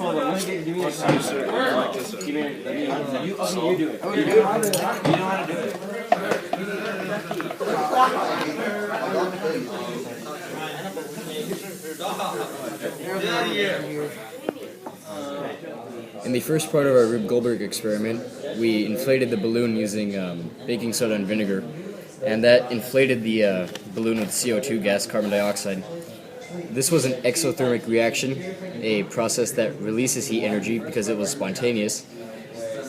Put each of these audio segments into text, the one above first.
hold on. Give me a side. Give me you do it. Oh, you do it? You know how to do it. In the first part of our Rube Goldberg experiment, we inflated the balloon using baking soda and vinegar, and that inflated the balloon with CO2 gas, carbon dioxide. This was an exothermic reaction, a process that releases heat energy because it was spontaneous.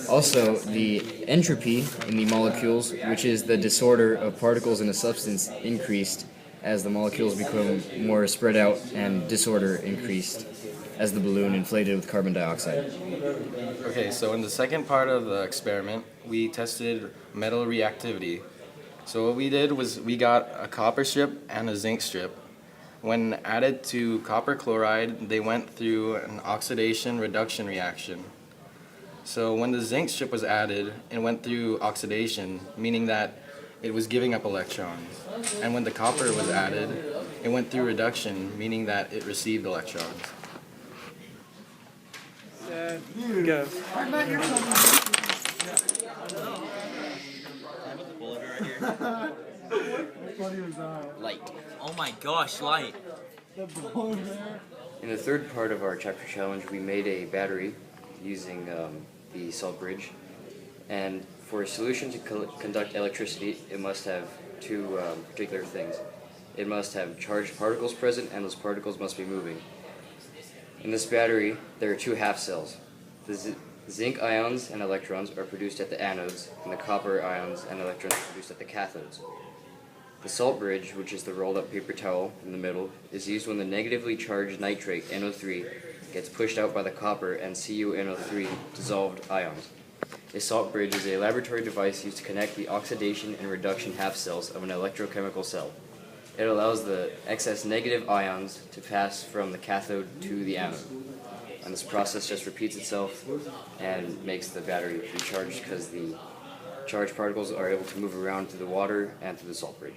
Also, the entropy in the molecules, which is the disorder of particles in a substance, increased as the molecules become more spread out, and disorder increased as the balloon inflated with carbon dioxide. Okay, so in the second part of the experiment, we tested metal reactivity. So what we did was we got a copper strip and a zinc strip. When added to copper chloride, they went through an oxidation-reduction reaction. So when the zinc strip was added, it went through oxidation, meaning that it was giving up electrons. And when the copper was added, it went through reduction, meaning that it received electrons. Go. Light. Oh my gosh, light. In the third part of our chapter challenge, we made a battery using the salt bridge. And for a solution to conduct electricity, it must have two particular things. It must have charged particles present, and those particles must be moving. In this battery, there are two half cells. The zinc ions and electrons are produced at the anodes, and the copper ions and electrons are produced at the cathodes. The salt bridge, which is the rolled up paper towel in the middle, is used when the negatively charged nitrate, NO3, gets pushed out by the copper and CuNO3 dissolved ions. A salt bridge is a laboratory device used to connect the oxidation and reduction half cells of an electrochemical cell. It allows the excess negative ions to pass from the cathode to the anode. And this process just repeats itself and makes the battery recharged because the charged particles are able to move around through the water and through the salt bridge.